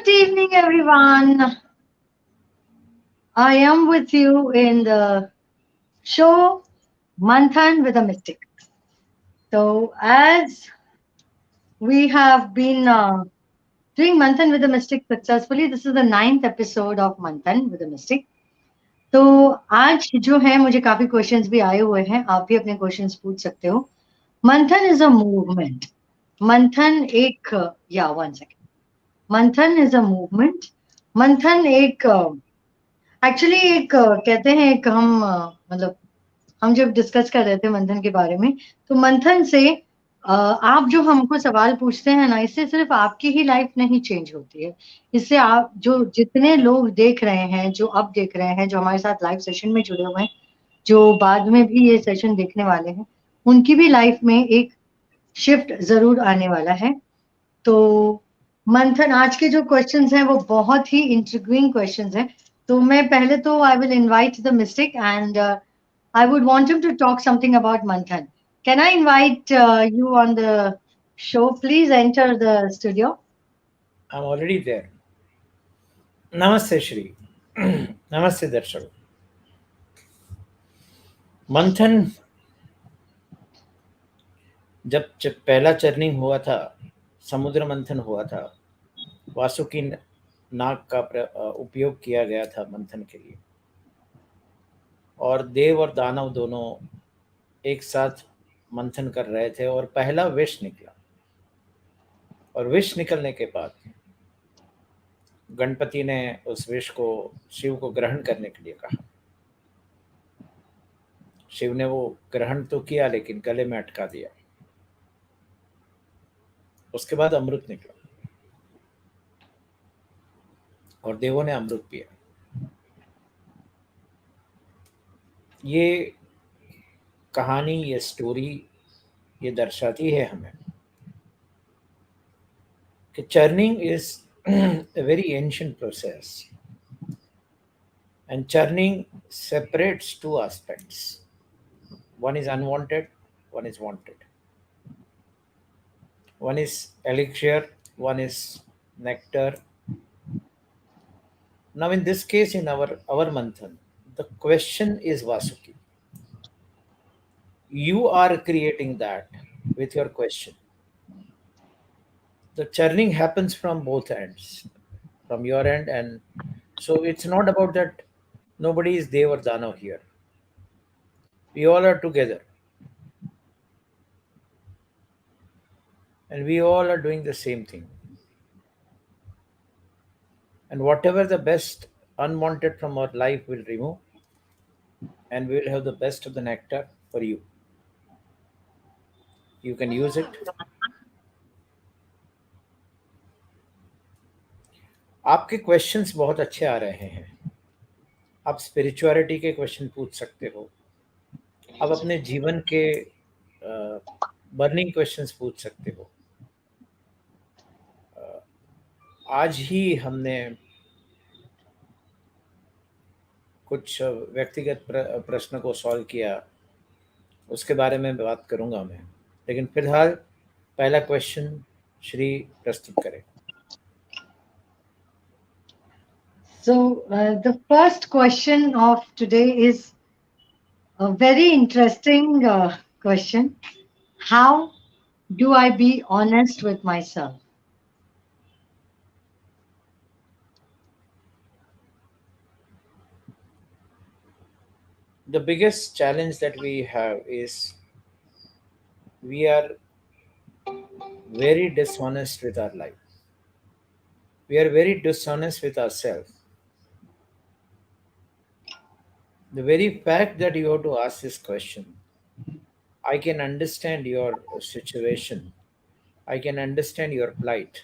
Good evening, everyone. I am with you in the show Manthan with a Mystic. So, as we have been doing Manthan with a Mystic successfully, this is the ninth episode of Manthan with a Mystic. तो आज जो है मुझे काफी questions भी आए हुए हैं, आप भी अपने क्वेश्चंस पूछ सकते हो. मंथन इज अ मूवमेंट. मंथन एक या वन सेकेंड. मंथन इज अ मूवमेंट. मंथन एक एक्चुअली एक कहते हैं एक हम मतलब हम जब डिस्कस कर रहे थे मंथन के बारे में, तो मंथन से आप जो हमको सवाल पूछते हैं ना, इससे सिर्फ आपकी ही लाइफ नहीं चेंज होती है. इससे आप जो जितने लोग देख रहे हैं, जो अब देख रहे हैं, जो हमारे साथ लाइव सेशन में जुड़े हुए हैं, जो बाद में भी ये सेशन देखने वाले हैं, उनकी भी लाइफ में एक शिफ्ट जरूर आने वाला है. तो मंथन, आज के जो क्वेश्चंस हैं वो बहुत ही इंट्रिग्विंग क्वेश्चंस हैं. तो मैं पहले तो I will invite the mystic and I would want him to talk something about Manthan. Can I invite you on the show? Please enter the studio. I'm already there. Namaste, Shri. Namaste, दर्शक. मंथन जब पहला churning हुआ था, समुद्र मंथन हुआ था, वासुकी नाग का उपयोग किया गया था मंथन के लिए, और देव और दानव दोनों एक साथ मंथन कर रहे थे और पहला विष निकला. और विष निकलने के बाद गणपति ने उस विष को शिव को ग्रहण करने के लिए कहा. शिव ने वो ग्रहण तो किया, लेकिन गले में अटका दिया. उसके बाद अमृत निकला और देवों ने अमृत पिया. ये कहानी, ये स्टोरी, ये दर्शाती है हमें कि churning is a very ancient process, and churning separates two aspects. One is unwanted, one is wanted. One is elixir, one is nectar. Now in this case, in our Manthan, the question is Vasuki. You are creating that with your question. The churning happens from both ends, from your end, and so it's not about that nobody is Dev or Danav here. We all are together, and we all are doing the same thing. And whatever the best unwanted from our life will remove, and we will have the best of the nectar for you. You can use it. आपके questions बहुत अच्छे आ रहे हैं. आप spirituality के question पूछ सकते हो. आप अपने जीवन के बर्निंग क्वेश्चंस पूछ सकते हो. आज ही हमने कुछ व्यक्तिगत प्रश्न को सॉल्व किया, उसके बारे में बात करूंगा मैं. लेकिन फिलहाल पहला क्वेश्चन श्री प्रस्तुत करें. So, the first question of today is a very interesting question. How do I be honest with myself? The biggest challenge that we have is we are very dishonest with our life. We are very dishonest with ourselves. The very fact that you have to ask this question, I can understand your situation, I can understand your plight,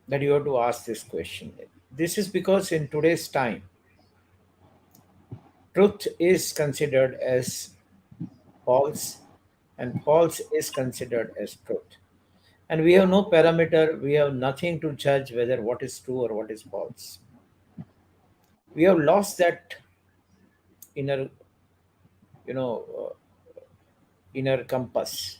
that you have to ask this question. This is because in today's time, truth is considered as false, and false is considered as truth. And we have no parameter, we have nothing to judge whether what is true or what is false. We have lost that inner, you know, inner compass.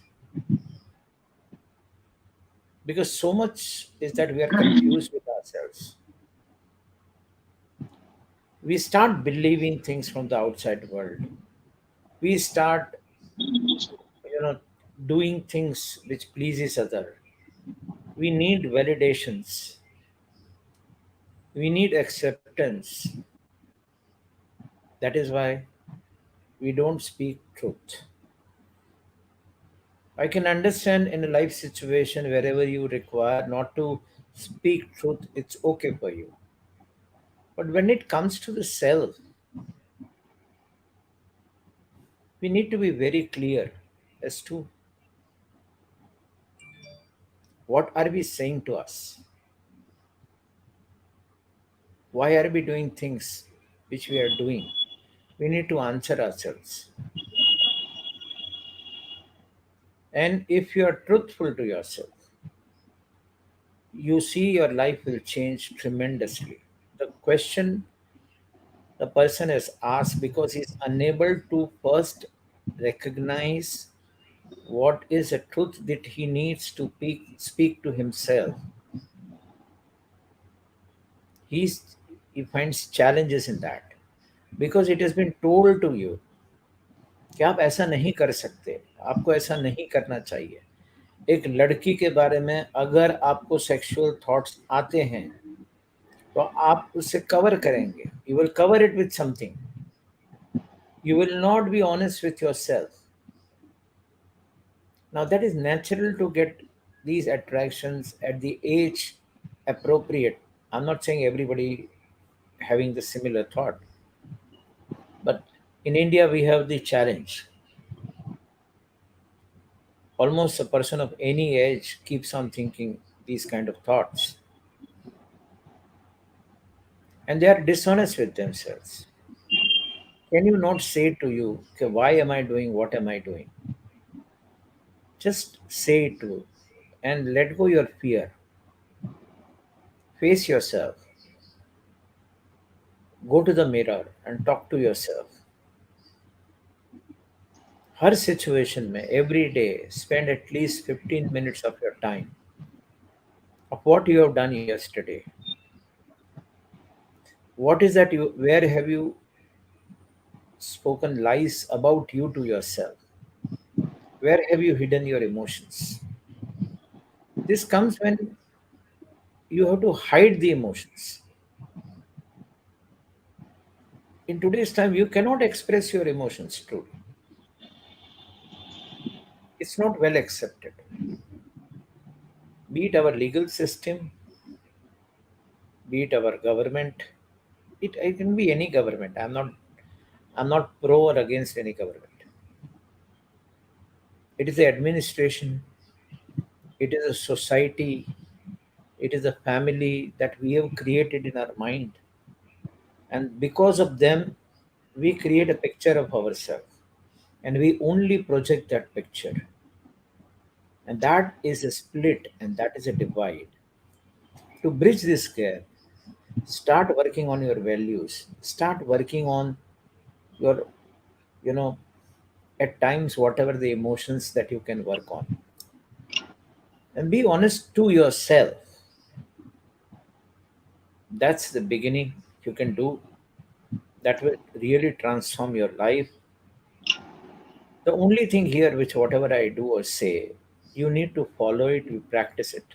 because so much is that we are confused with ourselves. We start believing things from the outside world. We start, you know, doing things which pleases other. We need validations. We need acceptance. That is why we don't speak truth. I can understand in a life situation wherever you require not to speak truth, it's okay for you. But when it comes to the self, we need to be very clear as to what are we saying to us. Why are we doing things which we are doing? We need to answer ourselves. And if you are truthful to yourself, you see your life will change tremendously. The question the person is asked because he's unable to first recognize what is a truth that he needs to speak to himself. He's, he finds challenges in that because it has been told to you कि आप ऐसा नहीं कर सकते, आपको ऐसा नहीं करना चाहिए. एक लड़की के बारे में अगर आपको सेक्सुअल थॉट्स आते हैं तो आप उससे कवर करेंगे, you will cover it with something, you will not be honest with yourself. Now, that is natural to get these attractions at the age appropriate. I'm not saying everybody having the similar thought, but in India, we have the challenge. Almost a person of any age keeps on thinking these kind of thoughts, and they are dishonest with themselves. Can you not say to you, okay, why am I doing what am I doing? Just say it to and let go your fear. Face yourself. Go to the mirror and talk to yourself. हर situation में every day spend at least 15 minutes of your time of what you have done yesterday. What is that you, where have you spoken lies about you to yourself? Where have you hidden your emotions? This comes when you have to hide the emotions. In today's time, you cannot express your emotions truly. It's not well accepted. Be it our legal system, be it our government, it can be any government. I'm not pro or against any government. It is the administration, it is a society, it is a family that we have created in our mind. And because of them, we create a picture of ourselves and we only project that picture. And that is a split and that is a divide. To bridge this gap, start working on your values, start working on your, you know, at times, whatever the emotions that you can work on. And be honest to yourself. That's the beginning you can do that will really transform your life. The only thing here, which whatever I do or say, you need to follow it, you practice it.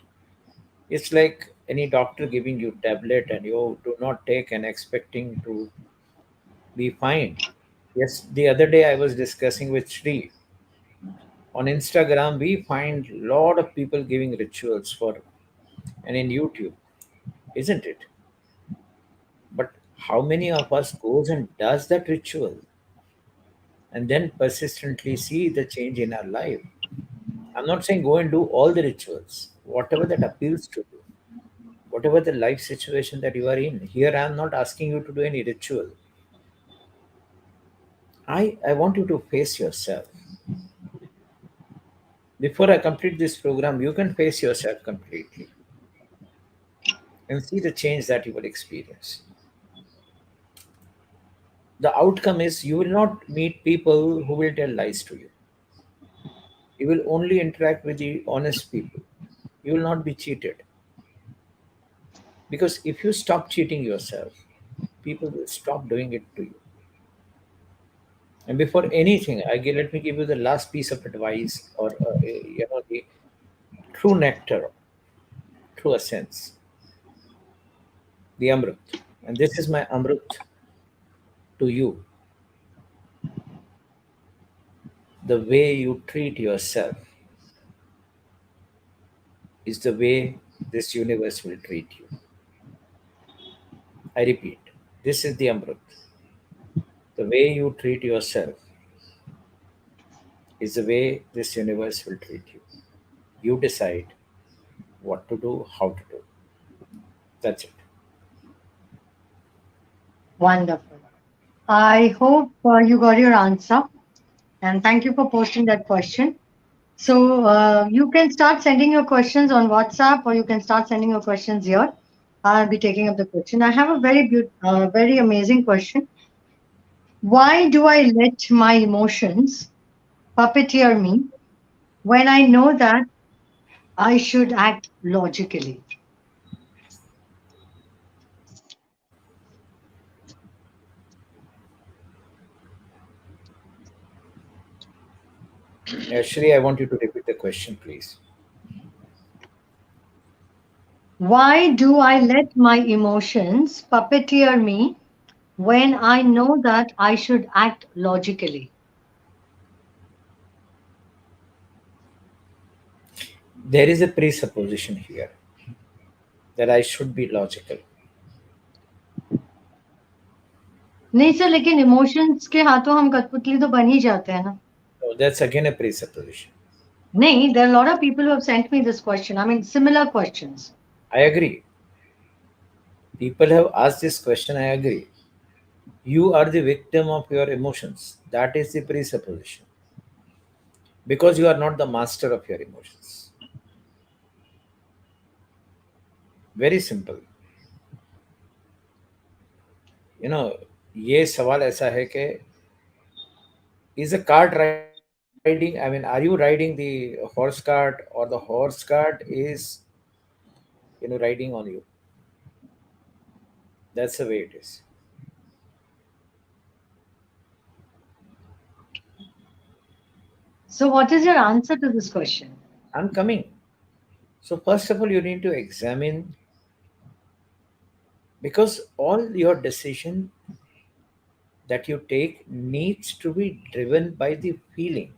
It's like any doctor giving you tablet and you do not take and expecting to be fine. Yes, the other day I was discussing with Sri. On Instagram, we find a lot of people giving rituals for and in YouTube, isn't it? But how many of us goes and does that ritual and then persistently see the change in our life? I'm not saying go and do all the rituals, whatever that appeals to you, whatever the life situation that you are in. Here, I'm not asking you to do any ritual. I want you to face yourself. Before I complete this program, you can face yourself completely and see the change that you will experience. The outcome is you will not meet people who will tell lies to you. You will only interact with the honest people. You will not be cheated. Because if you stop cheating yourself, people will stop doing it to you. And before anything, let me give you the last piece of advice, or the true nectar, true essence, the amrut. And this is my amrut to you. The way you treat yourself is the way this universe will treat you. I repeat, this is the amrut. The way you treat yourself is the way this universe will treat you. You decide what to do, how to do. That's it. Wonderful. I hope you got your answer. And thank you for posting that question. So you can start sending your questions on WhatsApp, or you can start sending your questions here. I'll be taking up the question. I have a very amazing question. Why do I let my emotions puppeteer me when I know that I should act logically? Actually, I want you to repeat the question, please. Why do I let my emotions puppeteer me when I know that I should act logically? There is a presupposition here that I should be logical. नहीं sir, लेकिन emotions के हाथों हम कठपुतली तो बन ही जाते हैं ना. So that's again a presupposition. नहीं, there are a lot of people who have sent me this question. I mean, similar questions. I agree. People have asked this question, I agree. You are the victim of your emotions. That is the presupposition. Because you are not the master of your emotions. Very simple. You know, ये सवाल ऐसा है कि is a cart riding, I mean, are you riding the horse cart, or the horse cart is, riding on you? That's the way it is. So, what is your answer to this question? I'm coming. So first of all, you need to examine, because all your decision that you take needs to be driven by the feeling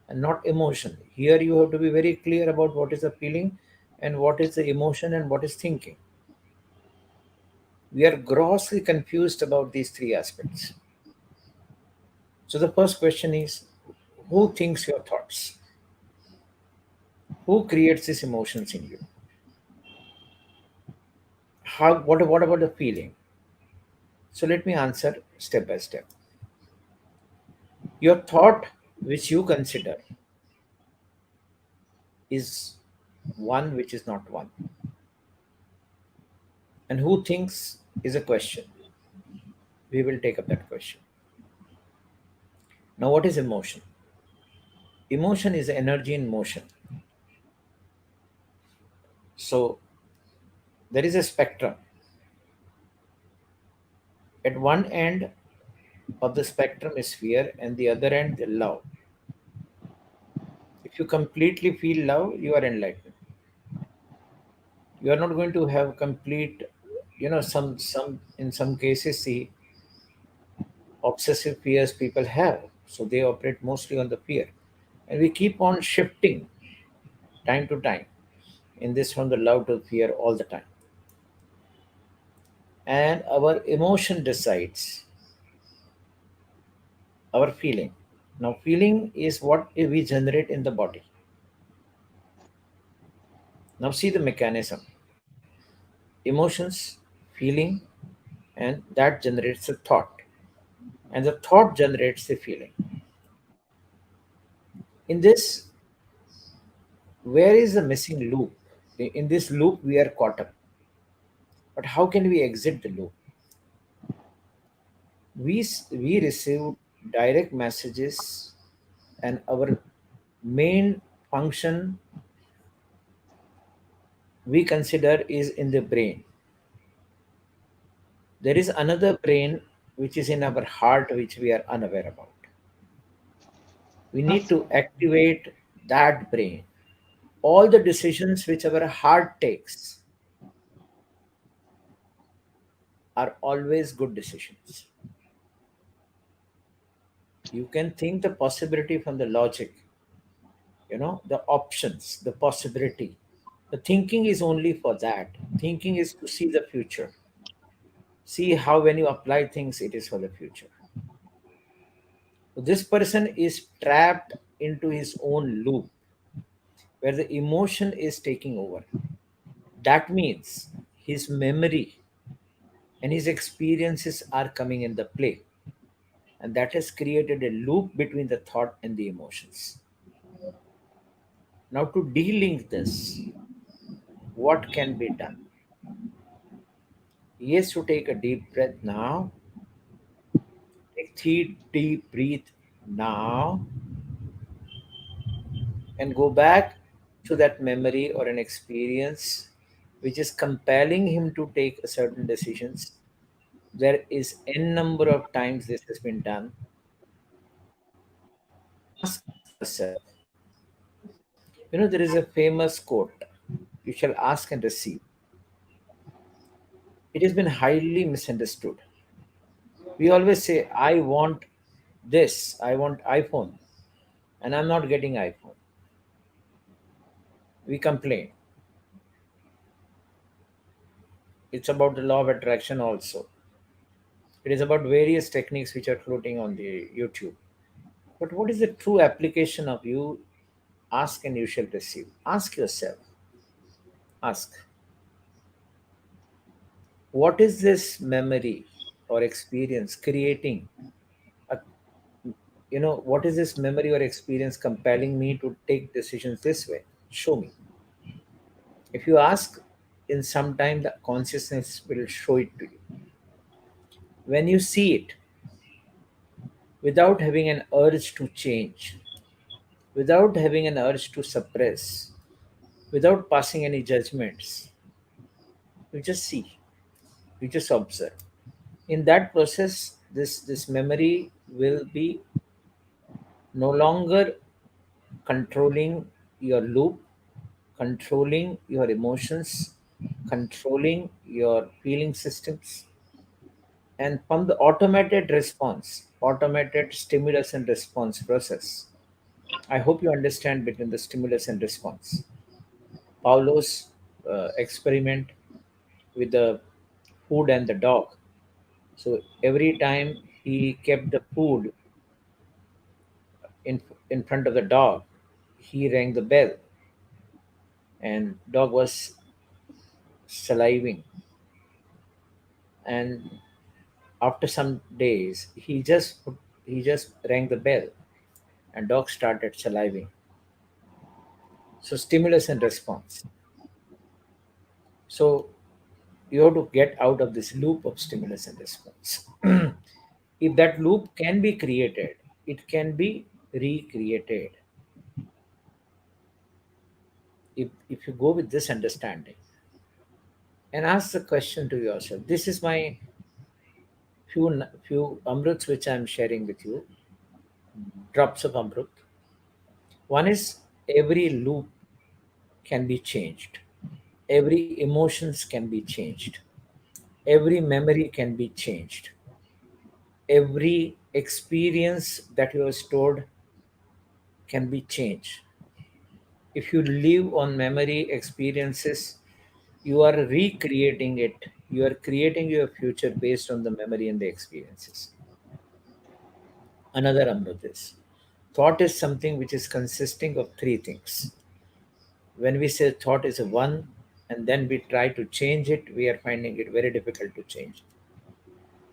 and not emotion. Here you have to be very clear about what is the feeling and what is the emotion and what is thinking. We are grossly confused about these three aspects. So the first question is, who thinks your thoughts? Who creates these emotions in you? What about the feeling? So let me answer step by step. Your thought, which you consider, is one which is not one. And who thinks is a question. We will take up that question. Now, what is emotion? Emotion is energy in motion. So, there is a spectrum. At one end of the spectrum is fear, and the other end, the love. If you completely feel love, you are enlightened. You are not going to have complete, some in some cases, the obsessive fears people have. So they operate mostly on the fear. And we keep on shifting time to time in this from the love to fear all the time. And our emotion decides our feeling. Now, feeling is what we generate in the body. Now, see the mechanism: emotions, feeling, and that generates a thought, and the thought generates the feeling. In this, where is the missing loop? In this loop, we are caught up. But how can we exit the loop? We receive direct messages, and our main function we consider is in the brain. There is another brain which is in our heart which we are unaware about. We need to activate that brain. All the decisions which our heart takes are always good decisions. You can think the possibility from the logic, the options, the possibility. The thinking is only for that. Thinking is to see the future. See how when you apply things, it is for the future. So this person is trapped into his own loop where the emotion is taking over. That means his memory and his experiences are coming in the play. And that has created a loop between the thought and the emotions. Now, to de-link this, what can be done? Yes, to take a deep breath now. Take 3 deep breath now and go back to that memory or an experience which is compelling him to take a certain decisions. There is n number of times this has been done. Ask yourself, there is a famous quote, you shall ask and receive. It has been highly misunderstood. We always say, I want this, I want iPhone, and I'm not getting iPhone. We complain. It's about the law of attraction also. It is about various techniques which are floating on the YouTube. But what is the true application of you ask and you shall receive? Ask yourself. Ask. What is this memory or experience creating? A, what is this memory or experience compelling me to take decisions this way? Show me. If you ask, in some time the consciousness will show it to you. When you see it, without having an urge to change, without having an urge to suppress, without passing any judgments, you just see, you just observe. In that process, this memory will be no longer controlling your loop, controlling your emotions, controlling your feeling systems, and from the automated stimulus and response process. I hope you understand between the stimulus and response. Paulo's experiment with the food and the dog. So every time he kept the food in in front of the dog, he rang the bell, and dog was saliving. And after some days, he just rang the bell, and dog started saliving. So stimulus and response. So you have to get out of this loop of stimulus and response. If that loop can be created, it can be recreated. If you go with this understanding and ask the question to yourself, this is my few amruts which I am sharing with you, drops of amrut. One is, every loop can be changed, every emotions can be changed, every memory can be changed, every experience that you have stored can be changed. If you live on memory experiences, you are recreating it. You are creating your future based on the memory and the experiences. Another amrut is, thought is something which is consisting of three things. When we say thought is a one and then we try to change it, we are finding it very difficult to change.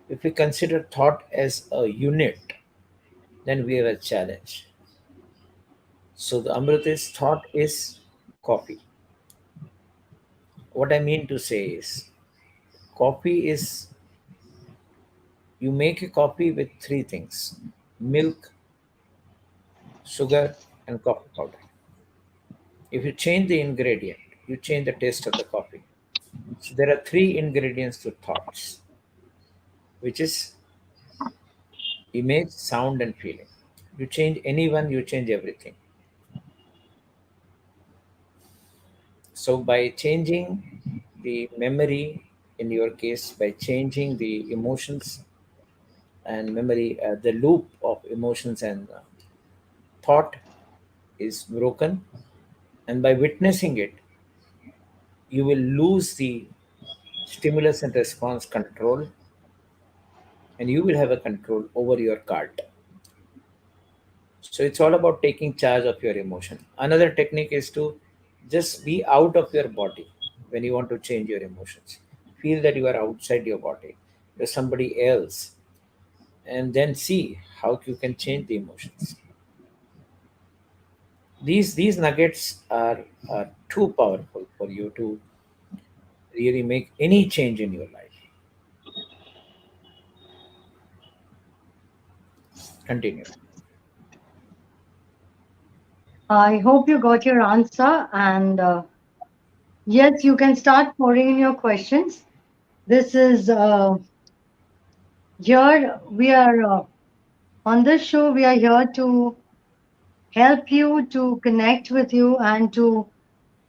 If we consider thought as a unit, then we have a challenge. So the amrut is, thought is coffee. What I mean to say is, coffee is, you make a coffee with three things: milk, sugar, and coffee powder. If you change the ingredient, you change the taste of the coffee. So there are three ingredients to thoughts, which is image, sound, and feeling. You change anyone, you change everything. So by changing the memory, in your case, by changing the emotions and memory, the loop of emotions and thought is broken, and by witnessing it, you will lose the stimulus and response control, and you will have a control over your cart. So it's all about taking charge of your emotion. Another technique is to just be out of your body when you want to change your emotions. Feel that you are outside your body, you're somebody else, and then see how you can change the emotions. These nuggets are too powerful for you to really make any change in your life. Continue. I hope you got your answer. And yes, you can start pouring in your questions. This is here we are on this show. We are here to help you, to connect with you, and to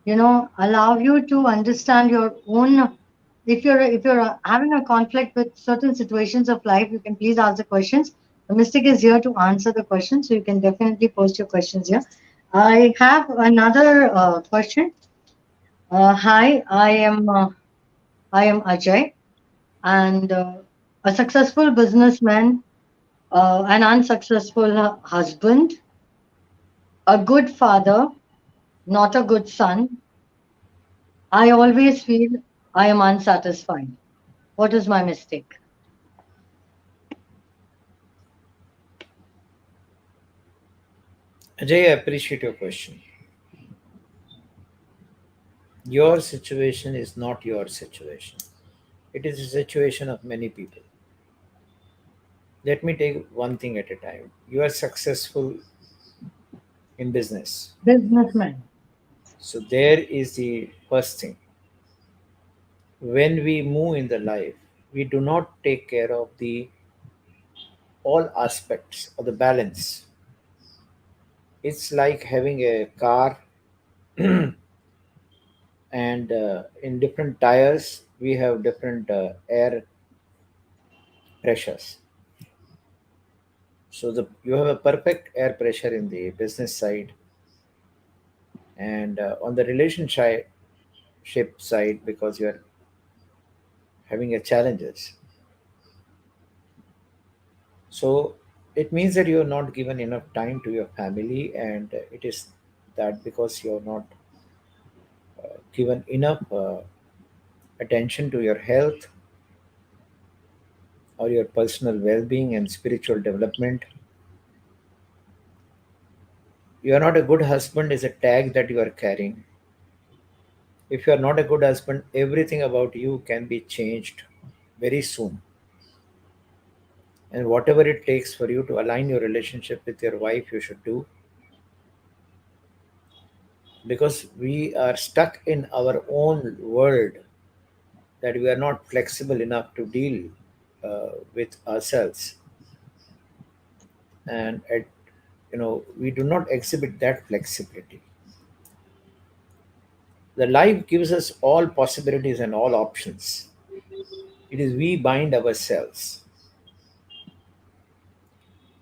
allow you to understand your own. If you're having a conflict with certain situations of life, you can please ask the questions. The mystic is here to answer the questions, so you can definitely post your questions here. I have another question. Hi, I am Ajay, and a successful businessman, an unsuccessful husband, a good father, not a good son. I always feel I am unsatisfied. What is my mistake? Ajay, I appreciate your question. Your situation is not your situation. It is a situation of many people. Let me take one thing at a time. You are successful in business. Businessman. So there is the first thing. When we move in the life, we do not take care of the all aspects of the balance. It's like having a car and in different tires we have different air pressures. So you have a perfect air pressure in the business side, and on the relationship side, because you are having a challenges. So it means that you are not given enough time to your family, and it is that because you are not given enough attention to your health or your personal well-being and spiritual development. You are not a good husband is a tag that you are carrying. If you are not a good husband, everything about you can be changed very soon. And whatever it takes for you to align your relationship with your wife, you should do, because we are stuck in our own world, that we are not flexible enough to deal with ourselves. And we do not exhibit that flexibility. The life gives us all possibilities and all options. It is we bind ourselves.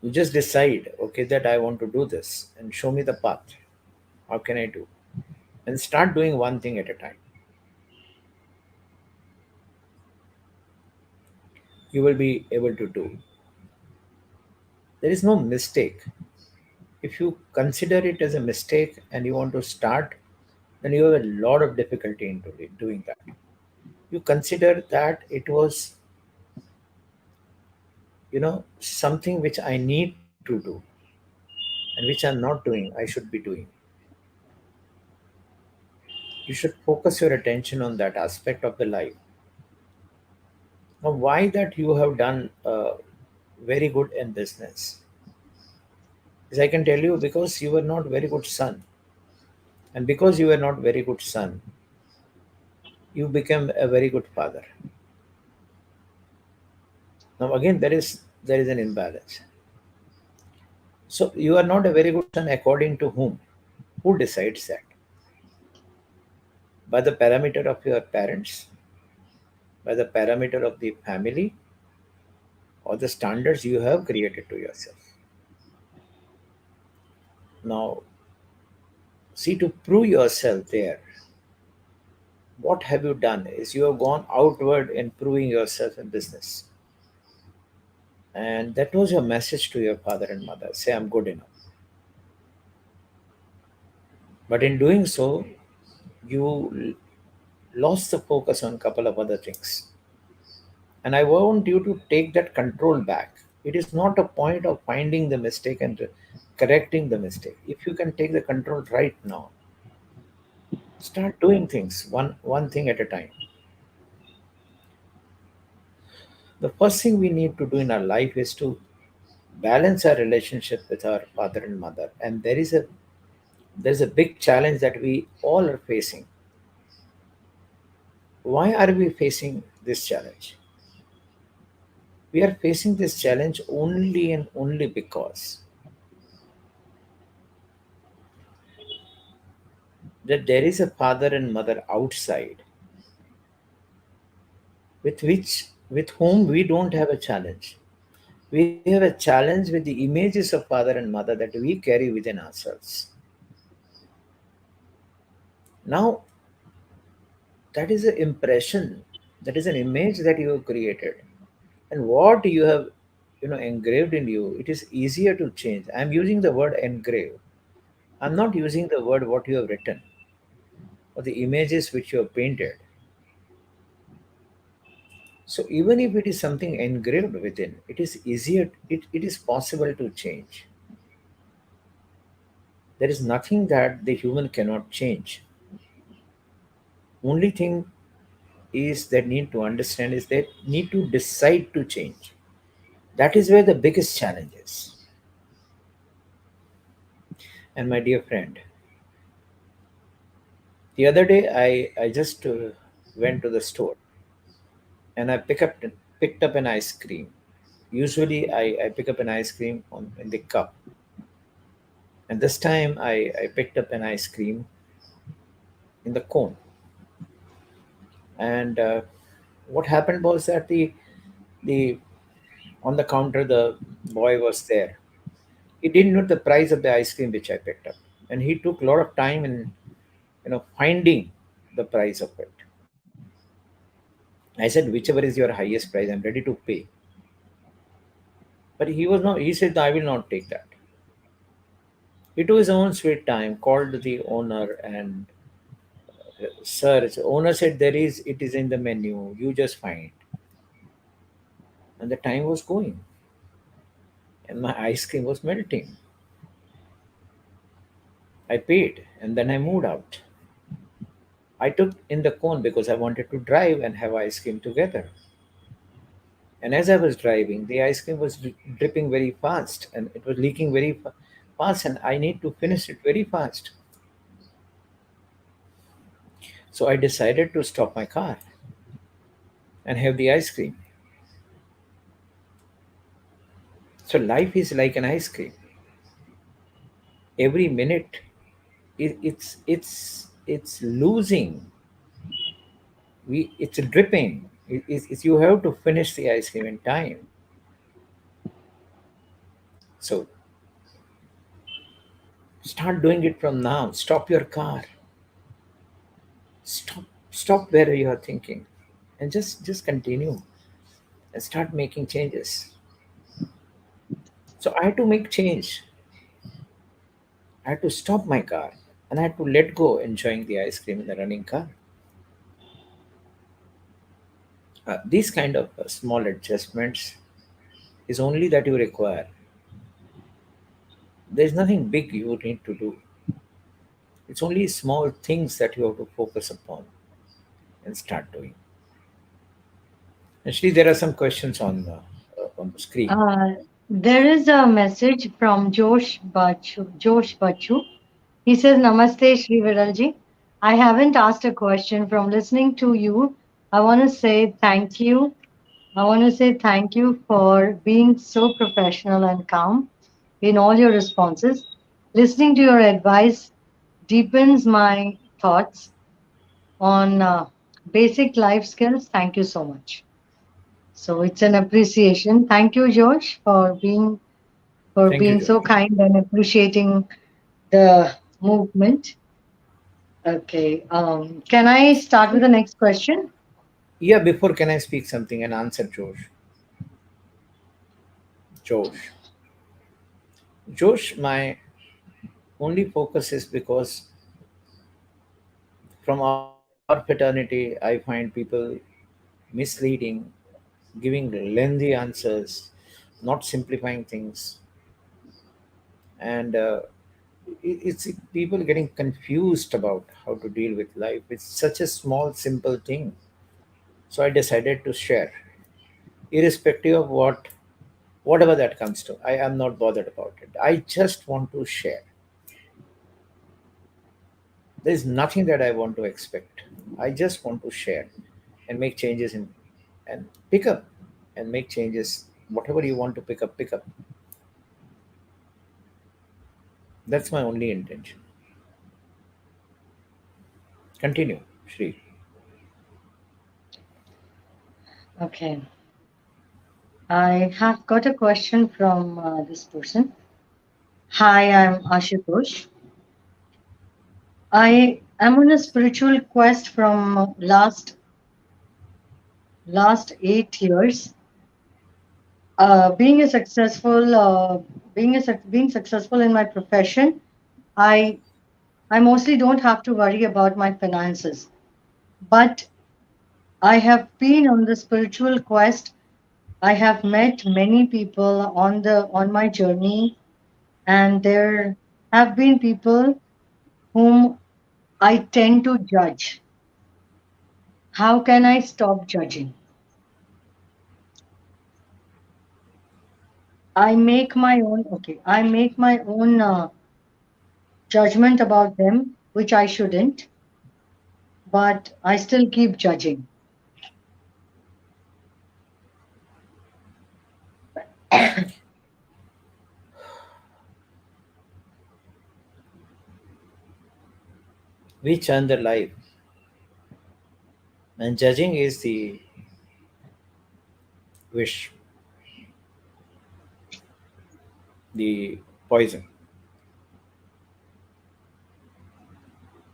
You just decide, okay, that I want to do this and show me the path. How can I do? And start doing one thing at a time. You will be able to do. There is no mistake. If you consider it as a mistake and you want to start, then you have a lot of difficulty in doing that. You consider that it was, something which I need to do and which I'm not doing, I should be doing. You should focus your attention on that aspect of the life. Now, why that you have done very good in business is, I can tell you, because you were not very good son, and because you were not very good son, you become a very good father. Now again, there is an imbalance. So you are not a very good son according to whom? Who decides that? By the parameter of your parents, by the parameter of the family, or the standards you have created to yourself. Now, see, to prove yourself there, what have you done is you have gone outward in proving yourself in business. And that was your message to your father and mother, say, I'm good enough. But in doing so, you lost the focus on a couple of other things. And I want you to take that control back. It is not a point of finding the mistake and correcting the mistake. If you can take the control right now, start doing things one thing at a time. The first thing we need to do in our life is to balance our relationship with our father and mother. And there's a big challenge that we all are facing. Why are we facing this challenge? We are facing this challenge only and only because that there is a father and mother outside with whom we don't have a challenge. We have a challenge with the images of father and mother that we carry within ourselves. Now, that is an impression, that is an image that you have created. And what you have engraved in you, it is easier to change. I'm using the word engrave. I'm not using the word what you have written or the images which you have painted. So even if it is something engraved within, it is easier, it is possible to change. There is nothing that the human cannot change. Only thing is that need to understand is that need to decide to change. That is where the biggest challenge is. And my dear friend, the other day I just went to the store and picked up an ice cream. Usually I pick up an ice cream in the cup, and this time I picked up an ice cream in the cone. And what happened was that the on the counter the boy was there. He didn't know the price of the ice cream which I picked up, and he took a lot of time in finding the price of it. I said, whichever is your highest price, I'm ready to pay. But he was not. He said, I will not take that. He took his own sweet time, called the owner, and sir, the owner said it is in the menu. You just find. And the time was going, and my ice cream was melting. I paid, and then I moved out. I took in the cone because I wanted to drive and have ice cream together. And as I was driving, the ice cream was dripping very fast, and it was leaking very fast, and I need to finish it very fast. So I decided to stop my car and have the ice cream. So life is like an ice cream. Every minute, it's losing. It's dripping. You have to finish the ice cream in time. So start doing it from now. Stop your car. Stop where you are thinking, and just continue and start making changes. So I had to make change. I had to stop my car and I had to let go enjoying the ice cream in the running car. These kind of small adjustments is only that you require. There's nothing big you need to do. It's only small things that you have to focus upon and start doing. Actually, there are some questions on the screen. Uh, there is a message from Josh Bachu. He says, Namaste, Sri Viralji. I haven't asked a question. From listening to you, I want to say thank you. I want to say thank you for being so professional and calm in all your responses. Listening to your advice deepens my thoughts on basic life skills. Thank you so much. So it's an appreciation. Thank you, Josh, for Thank you, being so George. kind and appreciating the movement. Okay. Can I start with the next question? Yeah, before can I speak something and answer George? George. Josh, my only focus is because from our fraternity, I find people misleading, giving lengthy answers, not simplifying things, and it's people getting confused about how to deal with life. It's such a small, simple thing. So I decided to share, irrespective of whatever that comes to. I am not bothered about it. I just want to share. There is nothing that I want to expect. I just want to share and make changes in and pick up and make changes. Whatever you want to pick up, pick up. That's my only intention. Continue, Shri. Okay. I have got a question from this person. Hi, I'm Ashutosh. I am on a spiritual quest from last 8 years. Being a successful, being successful in my profession, I I mostly don't have to worry about my finances. But I have been on the spiritual quest. I have met many people on my journey, and there have been people whom I tend to judge. How can I stop judging? I make my own judgment about them, which I shouldn't, but I still keep judging. We churn the life, and judging is the wish, the poison.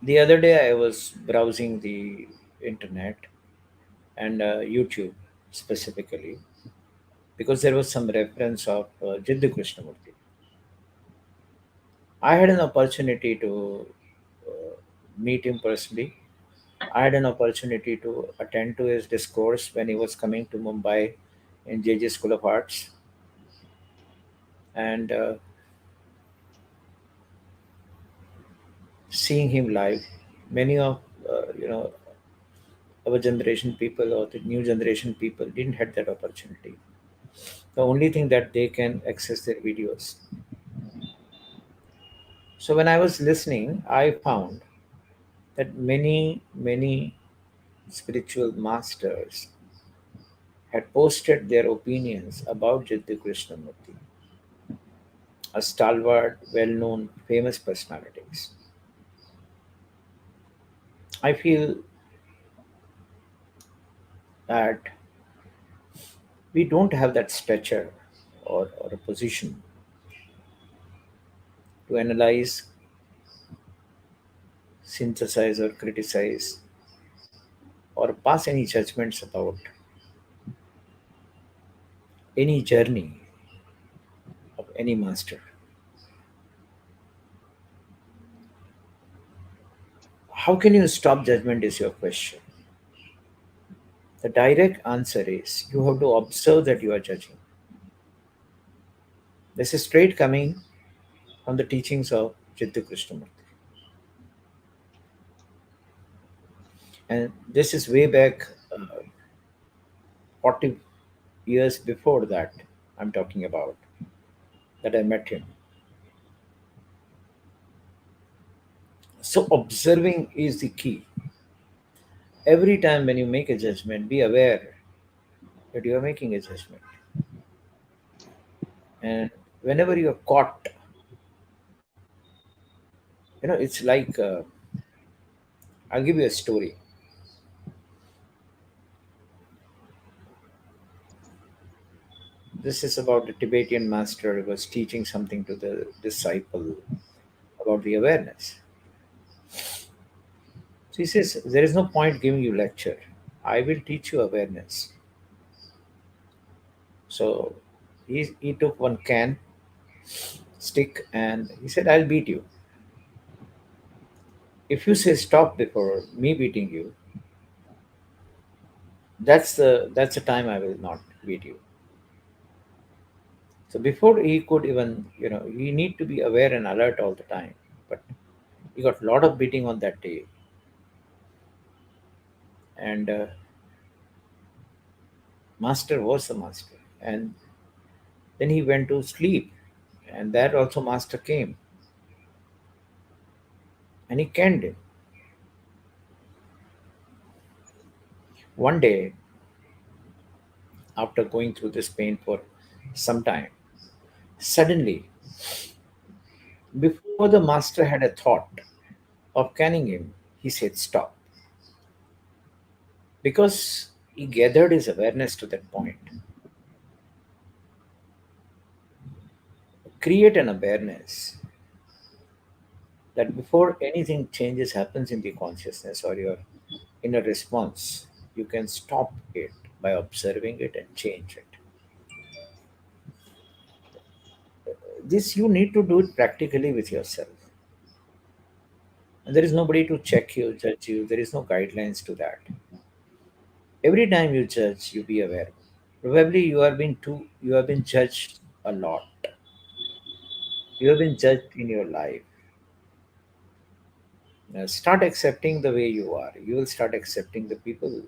The other day, I was browsing the internet and YouTube specifically because there was some reference of Jiddu Krishnamurti. I had an opportunity to meet him personally. I had an opportunity to attend to his discourse when he was coming to Mumbai in JJ School of Arts, and seeing him live. Many of our generation people or the new generation people didn't have that opportunity. The only thing that they can access their videos. So when I was listening, I found that many spiritual masters had posted their opinions about Jiddu Krishnamurti, a stalwart, well-known, famous personalities. I feel that we don't have that stature or a position to analyze, synthesize, or criticize or pass any judgments about any journey of any master. How can you stop judgment is your question. The direct answer is you have to observe that you are judging. This is straight coming from the teachings of Jiddu Krishnamurti. And this is way back 40 years before that I'm talking about, that I met him. So observing is the key. Every time when you make a judgment, be aware that you are making a judgment. And whenever you are caught, it's like, I'll give you a story. This is about a Tibetan master who was teaching something to the disciple about the awareness. So he says, there is no point giving you lecture. I will teach you awareness. So he took one can stick and he said, I'll beat you. If you say stop before me beating you, that's the time I will not beat you. So before he could even, he need to be aware and alert all the time. But he got a lot of beating on that day, and master was the master. And then he went to sleep, and that also master came and he canned him. One day, after going through this pain for some time, suddenly, before the master had a thought of canning him, he said, stop. Because he gathered his awareness to that point. Create an awareness that before anything changes happens in the consciousness or your inner response, you can stop it by observing it and change it. This you need to do it practically with yourself. And there is nobody to check you, judge you. There is no guidelines to that. Every time you judge, you be aware. Probably you have been judged a lot. You have been judged in your life. Now start accepting the way you are. You will start accepting the people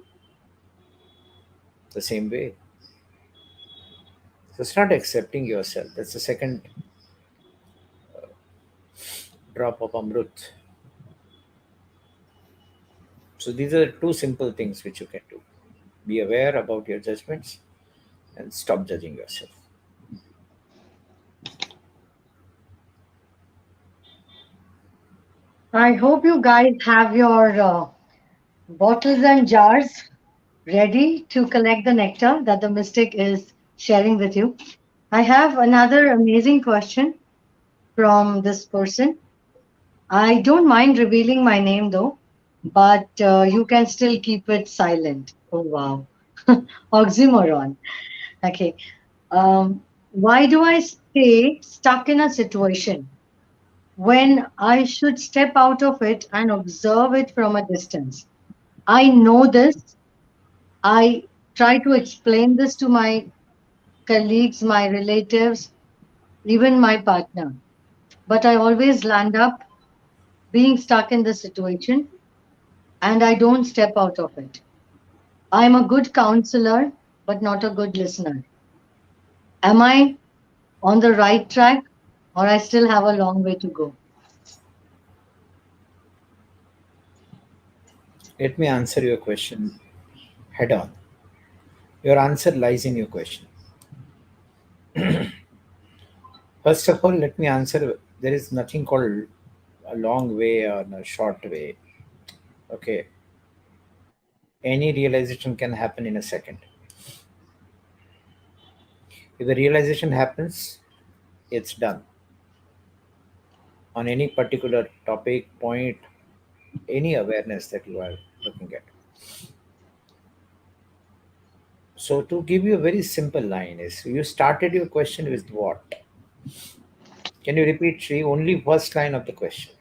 the same way. So start accepting yourself. That's the second drop of Amrut. So these are two simple things which you can do. Be aware about your judgments and stop judging yourself. I hope you guys have your bottles and jars ready to collect the nectar that the mystic is sharing with you. I have another amazing question from this person. I don't mind revealing my name though, but you can still keep it silent. Oh, wow. Oxymoron. Okay. Why do I stay stuck in a situation when I should step out of it and observe it from a distance? I know this. I try to explain this to my colleagues, my relatives, even my partner. But I always land up being stuck in the situation and I don't step out of it. I'm a good counselor, but not a good listener. Am I on the right track or I still have a long way to go? Let me answer your question head on. Your answer lies in your question. First of all, let me answer there is nothing called a long way or a short way. Okay. Any realization can happen in a second. If the realization happens, it's done on any particular topic, point, any awareness that you are looking at. So, to give you a very simple line, is you started your question with what? Can you repeat, Sri? Only first line of the question.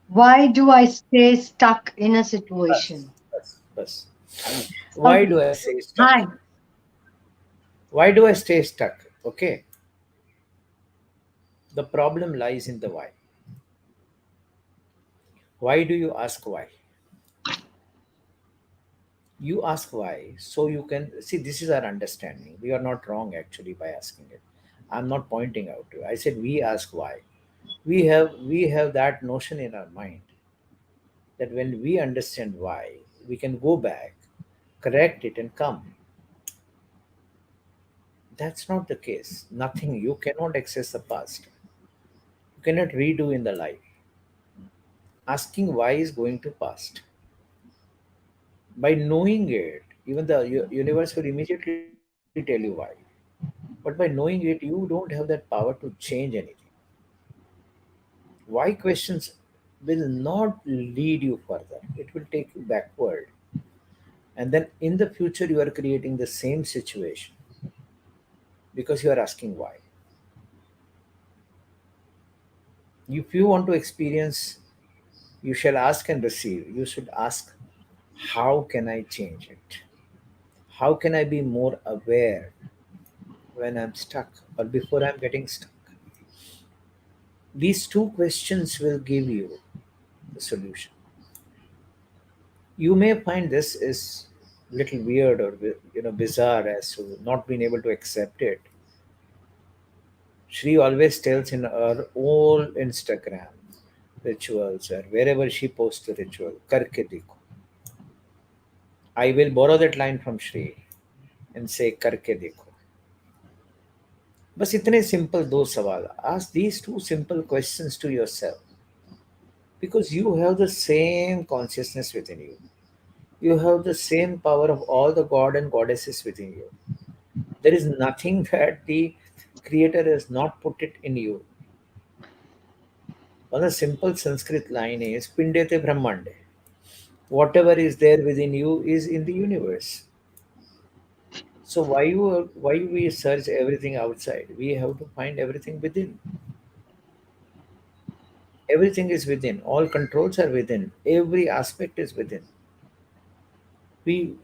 Why do I stay stuck in a Bus, situation? bus, bus. Why Okay. do I stay stuck? Hi. Why do I stay stuck? Okay. The problem lies in the why. Why do you ask why? You ask why so you can see this is our understanding. We are not wrong actually by asking it. I'm not pointing out to you. I said we ask why. We have that notion in our mind that when we understand why, we can go back, correct it, and come. That's not the case. Nothing. You cannot access the past. You cannot redo in the life. Asking why is going to past. By knowing it, even the universe will immediately tell you why. But by knowing it, you don't have that power to change anything. Why questions will not lead you further. It will take you backward. And then in the future, you are creating the same situation because you are asking why. If you want to experience, you shall ask and receive. You should ask, how can I change it? How can I be more aware when I'm stuck or before I'm getting stuck? These two questions will give you the solution. You may find this is little weird or bizarre as to not being able to accept it. Shri always tells in her all Instagram rituals or wherever she posts the ritual, karke dekho. I will borrow that line from Shri and say karke dekho. बस इतने simple दो सवाल. Ask these two simple questions to yourself because you have the same consciousness within you. You have the same power of all the god and goddesses within you. There is nothing that the creator has not put it in you. One simple Sanskrit line is Pindete Brahmande. Whatever is there within you is in the universe. So why we search everything outside? We have to find everything within. Everything is within. All controls are within. Every aspect is within. We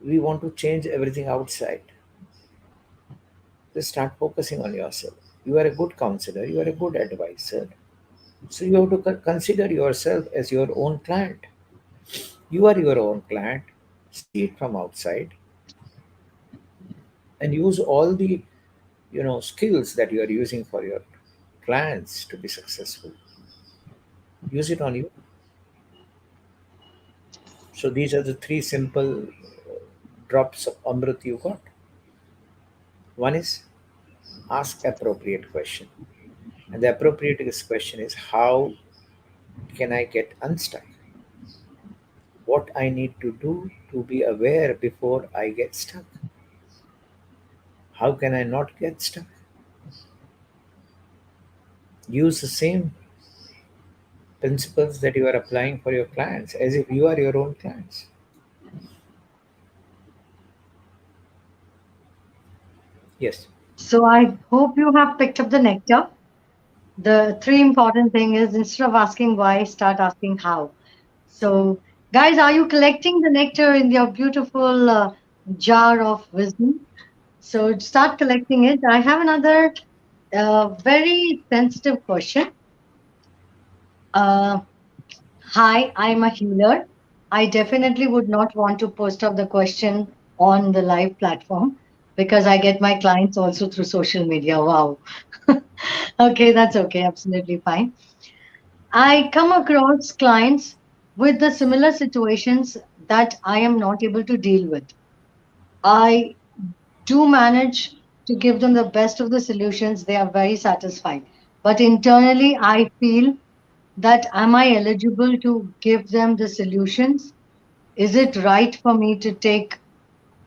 we want to change everything outside. Just start focusing on yourself. You are a good counselor. You are a good advisor. So you have to consider yourself as your own client. You are your own client. See it from outside and use all the skills that you are using for your clients to be successful. Use it on you. So these are the three simple drops of amrit you got. One is ask appropriate question, and the appropriate question is how can I get unstuck? What I need to do to be aware before I get stuck? How can I not get stuck? Use the same principles that you are applying for your clients as if you are your own clients. Yes. So I hope you have picked up the nectar. The three important thing is instead of asking why, start asking how. So, guys, are you collecting the nectar in your beautiful jar of wisdom? So, start collecting it. I have another very sensitive question. Uh, Hi, I'm a healer. I definitely would not want to post up the question on the live platform because I get my clients also through social media. Wow. Okay, that's okay. Absolutely fine. I come across clients with the similar situations that I am not able to deal with. I do manage to give them the best of the solutions. They are very satisfied. But internally, I feel that am I eligible to give them the solutions? Is it right for me to take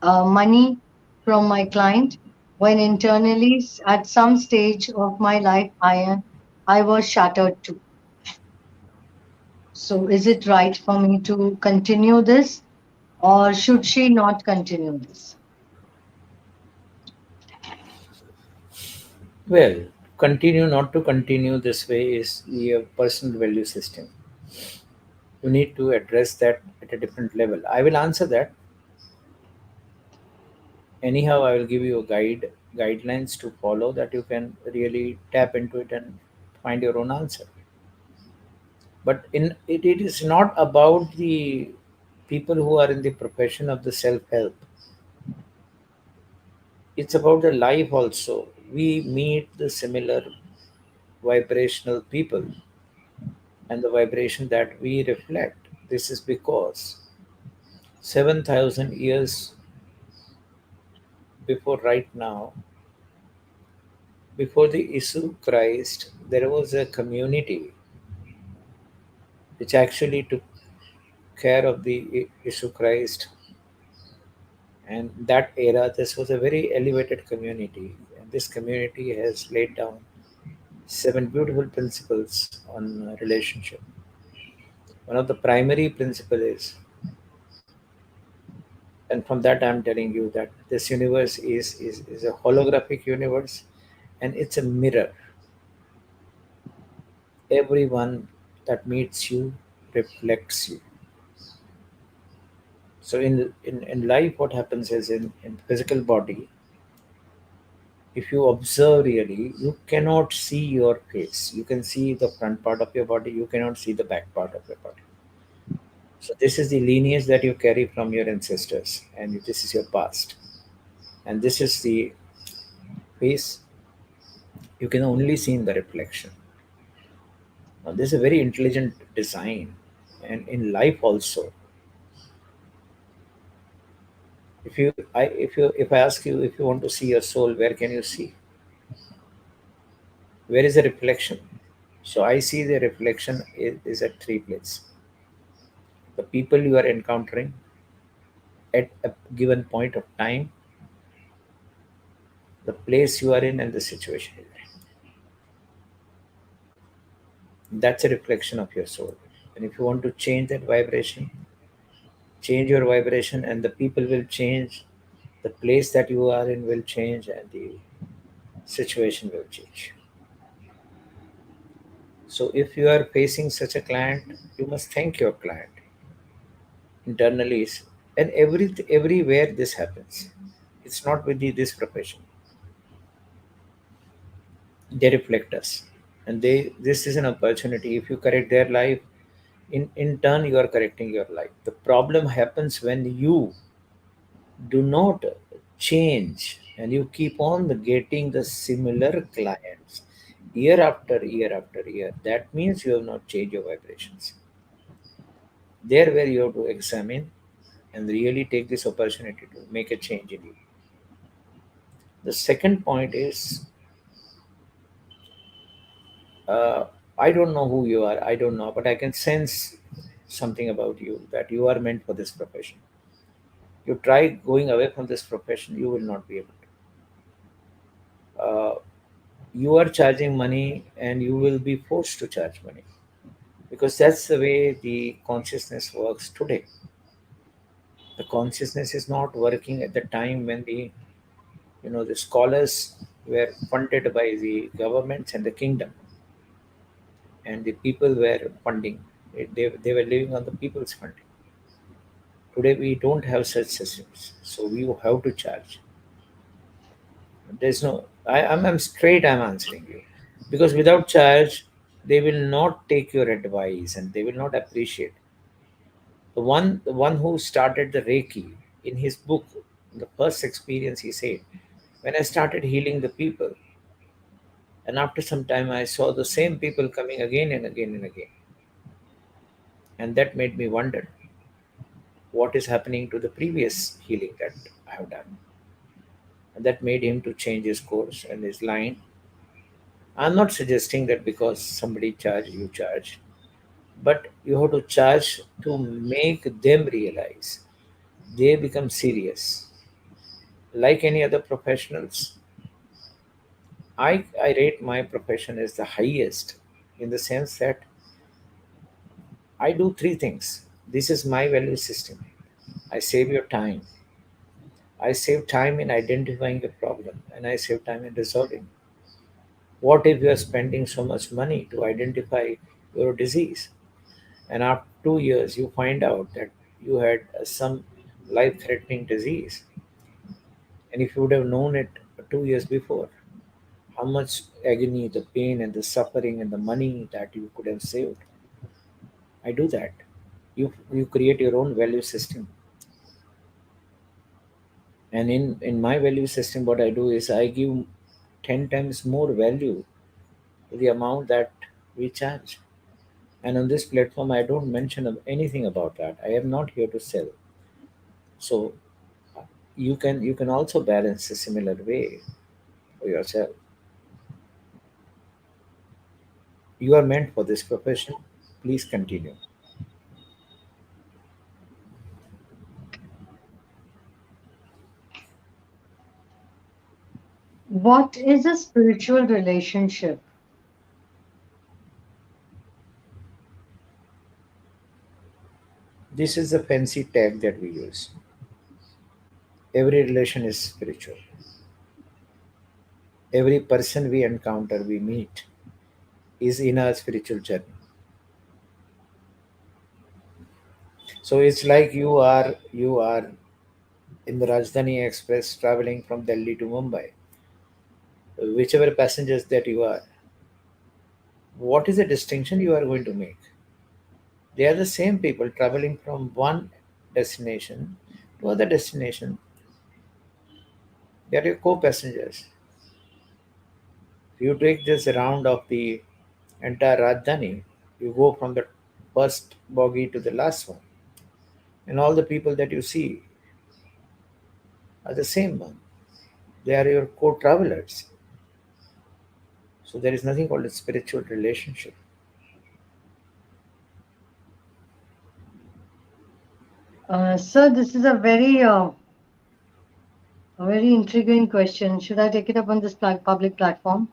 money from my client when internally at some stage of my life I was shattered too? So is it right for me to continue this or should she not continue this? Well, continue not to continue this way is your personal value system. You need to address that at a different level. I will answer that. Anyhow, I will give you a guidelines to follow that you can really tap into it and find your own answer. But it is not about the people who are in the profession of the self-help. It's about the life also. We meet the similar vibrational people and the vibration that we reflect. This is because 7,000 years before right now, before the issue Christ, there was a community which actually took care of the issue Christ. And that era, this was a very elevated community. And this community has laid down seven beautiful principles on relationship. One of the primary principle is, and from that I'm telling you that this universe is a holographic universe, and it's a mirror. Everyone that meets you reflects you. So in life, what happens is in physical body, if you observe really, you cannot see your face. You can see the front part of your body, you cannot see the back part of your body. So this is the lineage that you carry from your ancestors, and this is your past. And this is the face you can only see in the reflection. Now, this is a very intelligent design, and in life also. If I ask you if you want to see your soul, where can you see? Where is the reflection? So I see the reflection is at three places: the people you are encountering at a given point of time, the place you are in, and the situation you are in. That's a reflection of your soul. And if you want to change that vibration, change your vibration, and the people will change, the place that you are in will change, and the situation will change. So if you are facing such a client, you must thank your client internally. And everywhere this happens. It's not with this profession. They reflect us, and this is an opportunity. If you correct their life, in turn you are correcting your life. The problem happens when you do not change and you keep on getting the similar clients year after year after year. That means you have not changed your vibrations. There where you have to examine and really take this opportunity to make a change in you. The second point is, uh, I don't know who you are, I don't know, but I can sense something about you that you are meant for this profession. You try going away from this profession, you will not be able to. You are charging money and you will be forced to charge money because that's the way the consciousness works today. The consciousness is not working at the time when the scholars were funded by the governments and the kingdom, and the people were funding. They were living on the people's funding. Today we don't have such systems, so we have to charge. There's no. I'm straight. I'm answering you because without charge, they will not take your advice and they will not appreciate. The one who started the Reiki, in his book, the first experience, he said, when I started healing the people, and after some time I saw the same people coming again and again and again, and that made me wonder what is happening to the previous healing that I have done. And that made him to change his course and his line. I'm not suggesting that because somebody charge, you charge, but you have to charge to make them realize they become serious. Like any other professionals, I rate my profession as the highest in the sense that I do three things. This is my value system. I save your time. I save time in identifying the problem, and I save time in resolving. What if you are spending so much money to identify your disease, and after 2 years you find out that you had some life-threatening disease, and if you would have known it 2 years before, how much agony, the pain, and the suffering, and the money that you could have saved? I do that. You create your own value system, and in my value system, what I do is I give 10 times more value the amount that we charge. And on this platform, I don't mention anything about that. I am not here to sell. So you can also balance a similar way for yourself. You are meant for this profession. Please continue. What is a spiritual relationship? This is the fancy tag that we use. Every relation is spiritual. Every person we encounter, we meet, is in our spiritual journey. So it's like you are in the Rajdhani Express traveling from Delhi to Mumbai. Whichever passengers that you are, what is the distinction you are going to make? They are the same people traveling from one destination to other destination. They are your co-passengers. You take this round of the entire Rajdhani, you go from the first bogie to the last one, and all the people that you see are the same one. They are your co-travelers. So there is nothing called a spiritual relationship. Sir, this is a very intriguing question. Should I take it up on this public platform?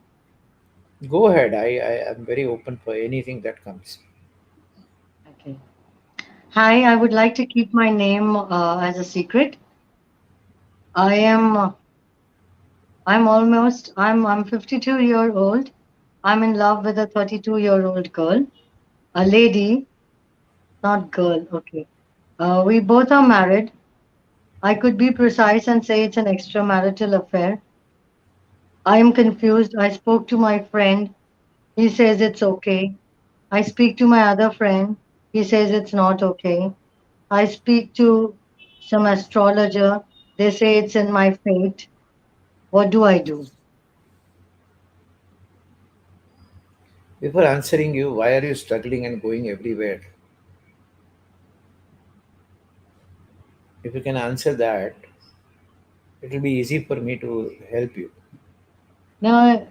Go ahead. I am very open for anything that comes. Okay. Hi, I would like to keep my name as a secret. I am I'm 52-year old. I'm in love with a 32-year-old girl, a lady, not girl. Okay. We both are married. I could be precise and say it's an extramarital affair. I am confused. I spoke to my friend. He says it's okay. I speak to my other friend. He says it's not okay. I speak to some astrologer. They say it's in my fate. What do I do? Before answering you, why are you struggling and going everywhere? If you can answer that, it will be easy for me to help you. Now,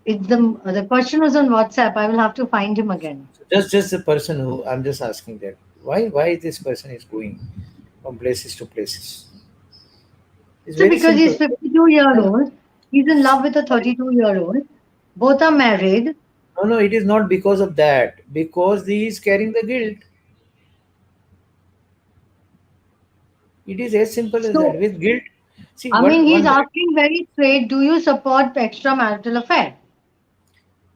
the question was on WhatsApp. I will have to find him again. So just the person who I'm just asking that why this person is going from places to places. It's So very because he's simple. 52-year-old, he's in love with a 32-year-old. Both are married. No, no, it is not because of that. Because he is carrying the guilt. It is as simple as that. So, With guilt, see I mean, he's one minute. asking very straight, do you support extramarital affair?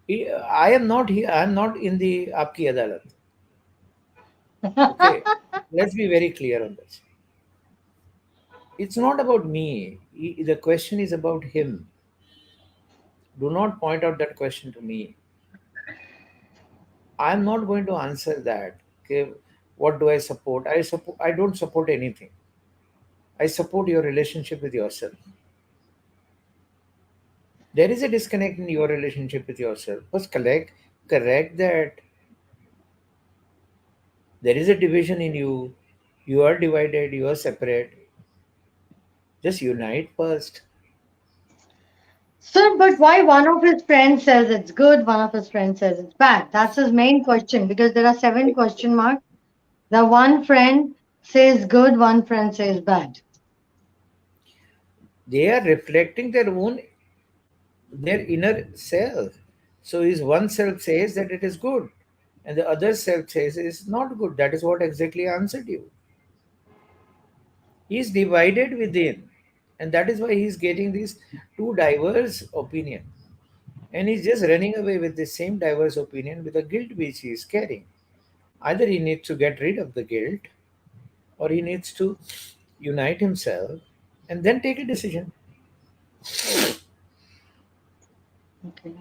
I am not here. I am not in the Aapki Adalat. Okay, let's be very clear on this. It's not about me. The question is about him. Do not point out that question to me. I'm not going to answer that. Okay, what do I support? I support. I don't support anything. I support your relationship with yourself. There is a disconnect in your relationship with yourself. First, correct that there is a division in you. You are divided. You are separate. Just unite first. Sir, but why one of his friends says it's good, one of his friends says it's bad? That's his main question because there are seven question marks. The one friend says good, one friend says bad. They are reflecting their inner self. So his one self says that it is good, and the other self says it is not good. That is what exactly I answered you. He is divided within, and that is why he is getting these two diverse opinion, and he's just running away with the same diverse opinion with the guilt which he is carrying. Either he needs to get rid of the guilt, or he needs to unite himself and then take a decision. Okay.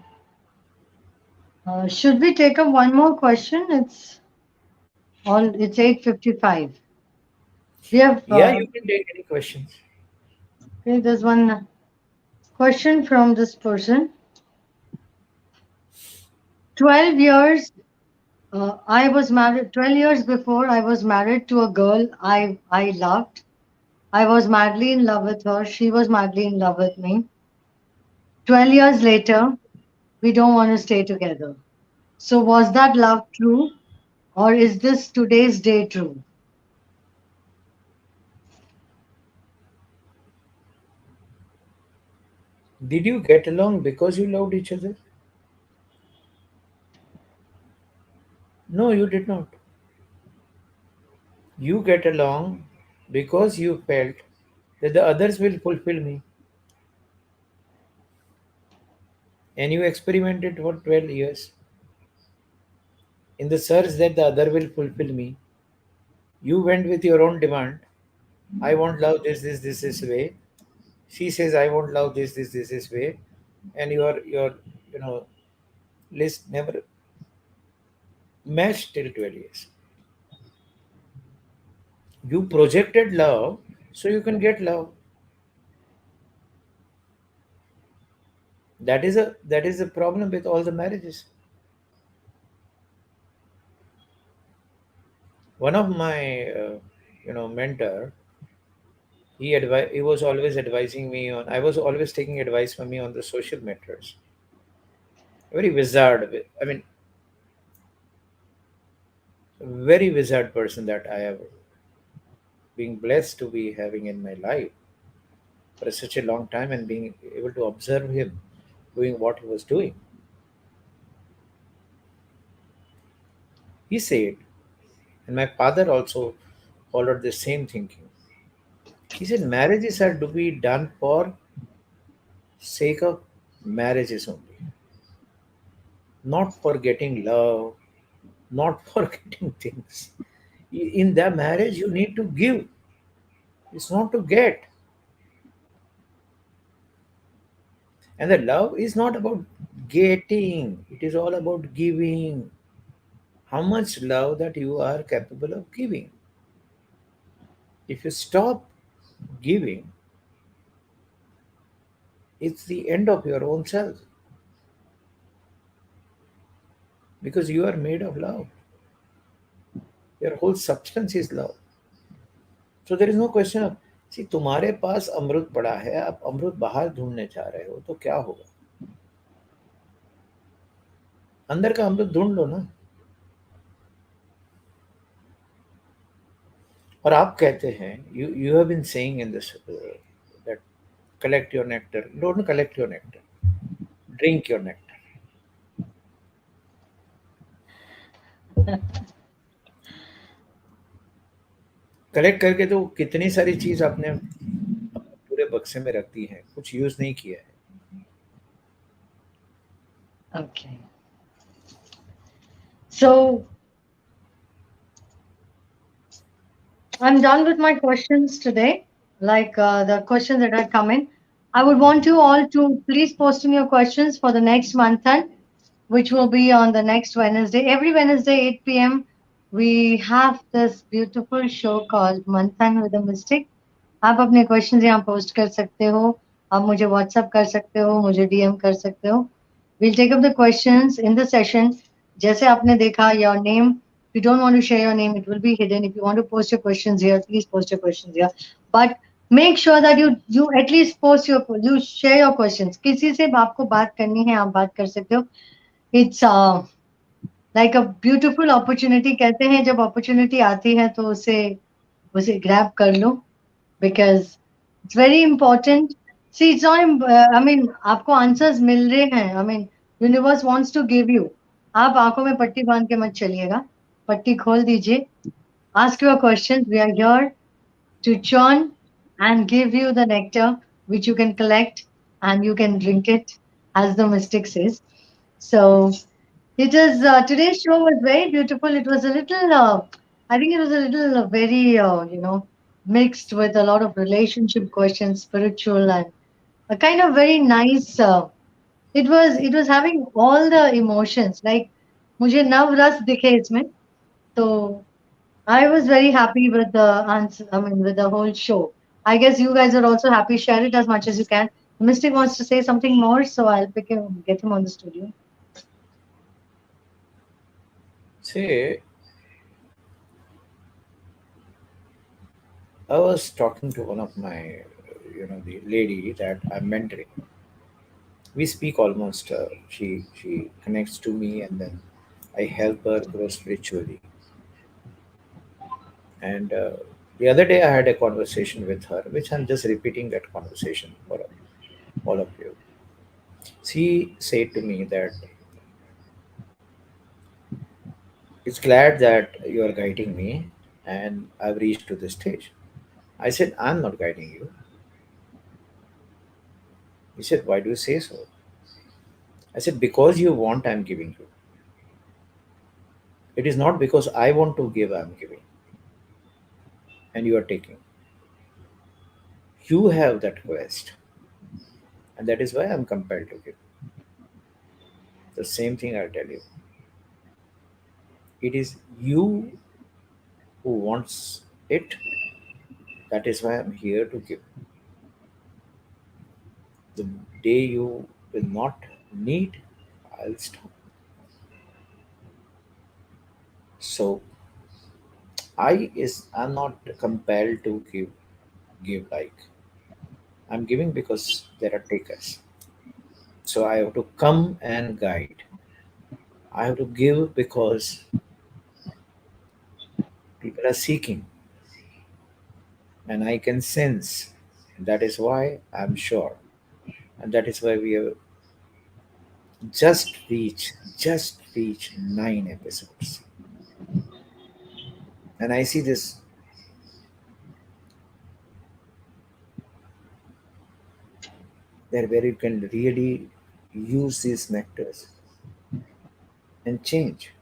Should we take up one more question? It's 8:55. We have Yeah, you can take any questions. okay, there's one question from this person. 12 years. I was married 12 years before. I was married to a girl I loved. I was madly in love with her. She was madly in love with me. 12 years later, we don't want to stay together. So, was that love true? Or is this today's day true? Did you get along because you loved each other? No, you did not. You get along because you felt that the others will fulfill me. And you experimented for 12 years in the search that the other will fulfill me. You went with your own demand. I want love this way. She says I want love this way. And your you know list never matched till 12 years. You projected love so you can get love. That is a problem with all the marriages. One of my mentor, he was always advising me on. I was always taking advice from me on the social matters. A very wizard, I mean, very wizard person that I have been blessed to be having in my life for such a long time, and being able to observe him doing what he was doing. He said, and my father also followed the same thinking. He said marriages are to be done for sake of marriages only, not for getting love, not for getting things. In the marriage, you need to give. It's not to get. And the love is not about getting. It is all about giving. How much love that you are capable of giving. If you stop giving, it's the end of your own self, because you are made of love. Your whole substance is love. So there is no question of, see, तुम्हारे पास अमृत पड़ा है, आप अमृत बाहर ढूंढने जा रहे हो, तो क्या होगा? अंदर का अमृत ढूंढ लो ना. और आप कहते हैं, you have been saying in this that collect your nectar. Don't collect your nectar. Drink your nectar. Collect करके तो कितनी सारी चीज आपने अपने पूरे बक्से में रख दी है, कुछ यूज नहीं किया है. Okay. So, I'm done with my questions today, like the questions that had come in. I would want you all to please post in your questions for the next month, which will be on the next Wednesday. Every Wednesday, 8 p.m., we have this beautiful show called Manthan with a Mystic. आप अपने questions यहाँ post कर सकते हो, आप मुझे WhatsApp कर सकते हो, मुझे डीएम कर सकते हो. We'll take up the questions in the session. जैसे आपने देखा, your name, if you don't want to share your name, it will be hidden. If you want to post your questions here, please post your questions here. But make sure that you at least you share your questions. किसी से आपको बात करनी है, आप बात कर सकते हो. It's like a beautiful opportunity. कहते हैं जब opportunity आती है तो उसे उसे grab कर लो, because it's very important. See, it's not, I mean, आपको answers मिल रहे हैं. I mean, universe wants to give you. आप आंखों में पट्टी बांध के मत चलिएगा, पट्टी खोल दीजिए. Ask your questions. We are here to churn and give you the nectar which you can collect and you can drink it, as the mystic says. So it is, today's show was very beautiful. It was a little, I think it was a little very, mixed with a lot of relationship questions, spiritual, and a kind of very nice. It was having all the emotions. Like मुझे नव रस दिखे इसमें. So I was very happy with the answer. I mean, with the whole show. I guess you guys are also happy. Share it as much as you can. Mystic wants to say something more, so I'll pick him, get him on the studio. See, I was talking to one of my, the lady that I'm mentoring. We speak almost. She connects to me, and then I help her grow spiritually. And the other day, I had a conversation with her, which I'm just repeating that conversation for all of you. She said to me that it's glad that you are guiding me, and I've reached to this stage. I said, I'm not guiding you. He said, why do you say so? I said, because you want, I'm giving you. It is not because I want to give, I'm giving, and you are taking. You have that quest, and that is why I'm compelled to give. The same thing I'll tell you. It is you who wants it. That is why I'm here to give. The day you will not need, I'll stop. So I'm not compelled to give like I'm giving because there are takers. So I have to come and guide. I have to give because people are seeking and I can sense. That is why I'm sure. And that is why we have just just reach 9 episodes. And I see this there where you can really use these nectars and change.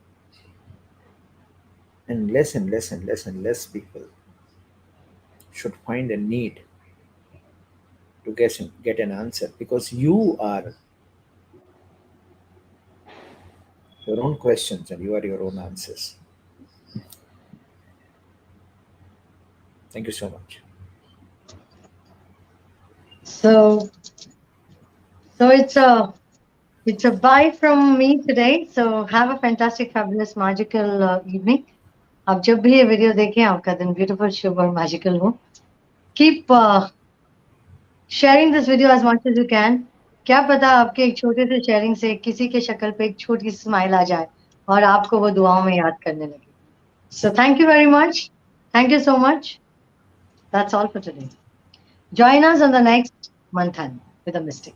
And less people should find a need to get an answer because you are your own questions and you are your own answers. Thank you so much. So, so it's a bye from me today. So have a fantastic, fabulous, magical evening. आप जब भी ये video देखें आपका दिन beautiful शुभ और magical हो. Keep sharing this video as much as you can. क्या पता आपके एक छोटे से शेयरिंग से किसी के शक्ल पे एक छोटी सी स्माइल आ जाए और आपको वो दुआओं में याद करने लगे. So thank you very much. Thank you so much. That's all for today. Join us on the next Manthan with a Mystic.